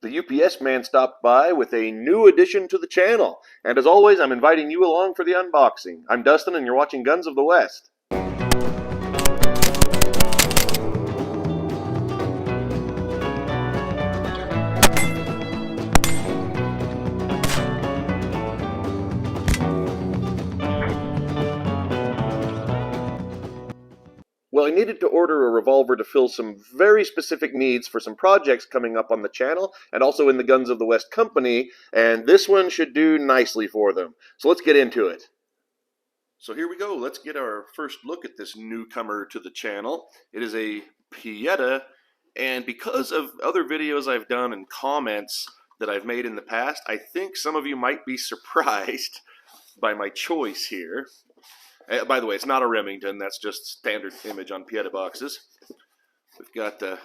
The UPS man stopped by with a new addition to the channel, and as always, I'm inviting you along for the unboxing. I'm Dustin, and you're watching Guns of the West. Well, I needed to order a revolver to fill some very specific needs for some projects coming up on the channel and also in the Guns of the West company, and this one should do nicely for them. So let's get into it. So here we go. Let's get our first look at this newcomer to the channel. It is a Pieta, and because of other videos I've done and comments that I've made in the past, I think some of you might be surprised by my choice here. By the way, it's not a Remington. That's just standard image on Pieta boxes. We've got the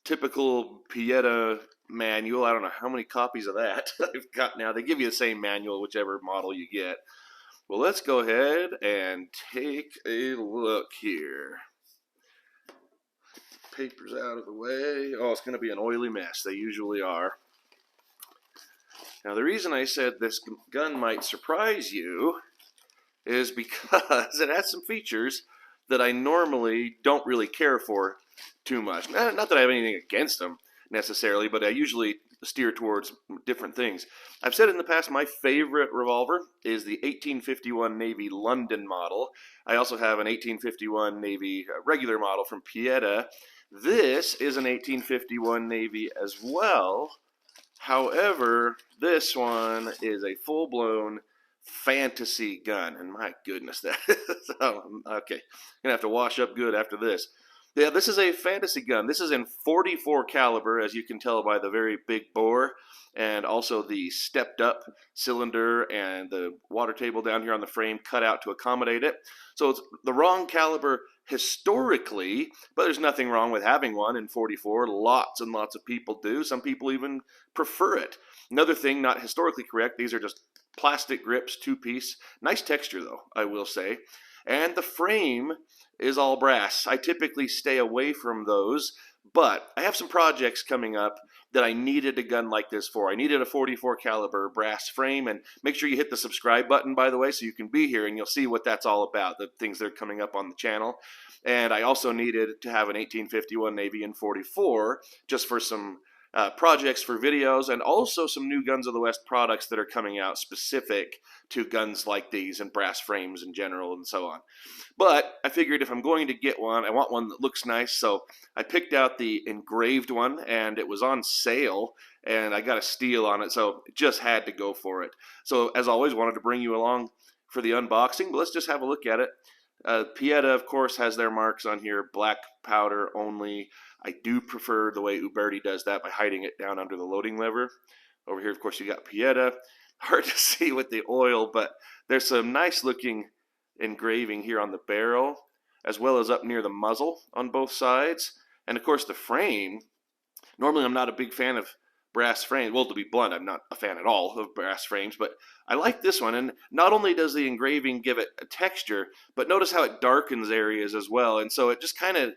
typical Pieta manual. I don't know how many copies of that I've got now. They give you the same manual, whichever model you get. Well, let's go ahead and take a look here. Papers out of the way. Oh, it's going to be an oily mess. They usually are. Now, the reason I said this gun might surprise you is because it has some features that I normally don't really care for too much. Not that I have anything against them necessarily, but I usually steer towards different things. I've said in the past my favorite revolver is the 1851 Navy London model. I also have an 1851 Navy regular model from Pieta. This is an 1851 Navy as well. However, this one is a full-blown fantasy gun, and my goodness, that is, okay, gonna have to wash up good after this. Yeah, this is a fantasy gun. This is in 44 caliber, as you can tell by the very big bore, and also the stepped up cylinder and the water table down here on the frame cut out to accommodate it. So it's the wrong caliber historically, but there's nothing wrong with having one in 44. Lots and lots of people do. Some people even prefer it. Another thing, not historically correct, these are just plastic grips, two-piece. Nice texture, though, I will say. And the frame is all brass. I typically stay away from those, but I have some projects coming up that I needed a gun like this for. I needed a 44 caliber brass frame, and make sure you hit the subscribe button, by the way, so you can be here and you'll see what that's all about, the things that are coming up on the channel. And I also needed to have an 1851 Navy in 44 just for some projects for videos, and also some new Guns of the West products that are coming out specific to guns like these and brass frames in general and so on. But I figured if I'm going to get one, I want one that looks nice, so I picked out the engraved one, and it was on sale, and I got a steal on it, so just had to go for it. So as always, wanted to bring you along for the unboxing, but let's just have a look at it. Pieta, of course, has their marks on here, black powder only. I do prefer the way Uberti does that by hiding it down under the loading lever. Over here, of course, you got Pieta. Hard to see with the oil, but there's some nice looking engraving here on the barrel, as well as up near the muzzle on both sides. And of course, the frame. Normally, I'm not a big fan of brass frames. Well, to be blunt, I'm not a fan at all of brass frames, but I like this one. And not only does the engraving give it a texture, but notice how it darkens areas as well. And so it just kind of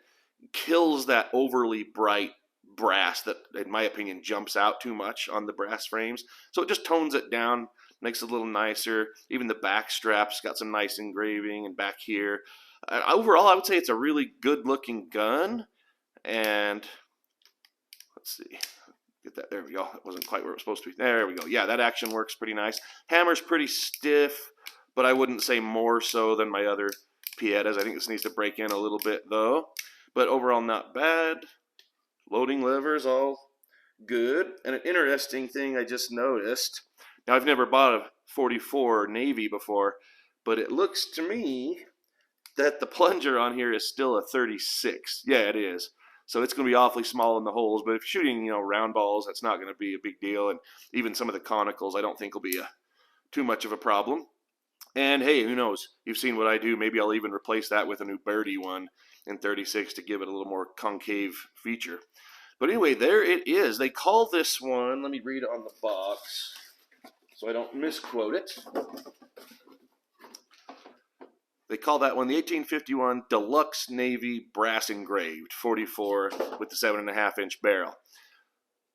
kills that overly bright brass that, in my opinion, jumps out too much on the brass frames. So it just tones it down, makes it a little nicer. Even the back straps got some nice engraving, and back here. Overall, I would say it's a really good-looking gun. And let's see. Get that. There we go. It wasn't quite where it was supposed to be. There we go. Yeah, that action works pretty nice. Hammer's pretty stiff, but I wouldn't say more so than my other Pietas. I think this needs to break in a little bit, though. But overall, not bad. Loading levers, all good. And an interesting thing I just noticed. Now, I've never bought a 44 Navy before, but it looks to me that the plunger on here is still a 36. Yeah, it is. So it's going to be awfully small in the holes, but if you're shooting, round balls, that's not going to be a big deal. And even some of the conicals, I don't think will be too much of a problem. And hey, who knows? You've seen what I do. Maybe I'll even replace that with a new Uberti one in 36 to give it a little more concave feature. But anyway, there it is. They call this one, let me read it on the box so I don't misquote it. They call that one the 1851 Deluxe Navy Brass Engraved 44 with the 7.5-inch barrel.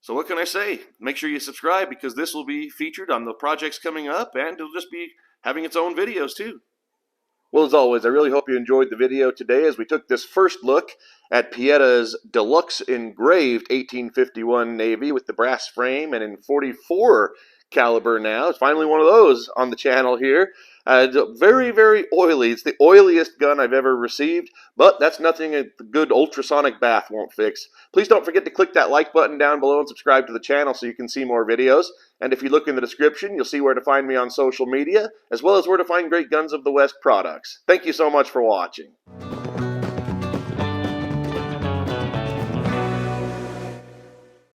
So what can I say? Make sure you subscribe, because this will be featured on the projects coming up, and it'll just be having its own videos too. Well, as always, I really hope you enjoyed the video today as we took this first look at Pietta's Deluxe Engraved 1851 Navy with the brass frame and in 44 caliber now. It's finally one of those on the channel here. Very, very oily. It's the oiliest gun I've ever received, but that's nothing a good ultrasonic bath won't fix. Please don't forget to click that like button down below and subscribe to the channel so you can see more videos. And if you look in the description, you'll see where to find me on social media, as well as where to find great Guns of the West products. Thank you so much for watching.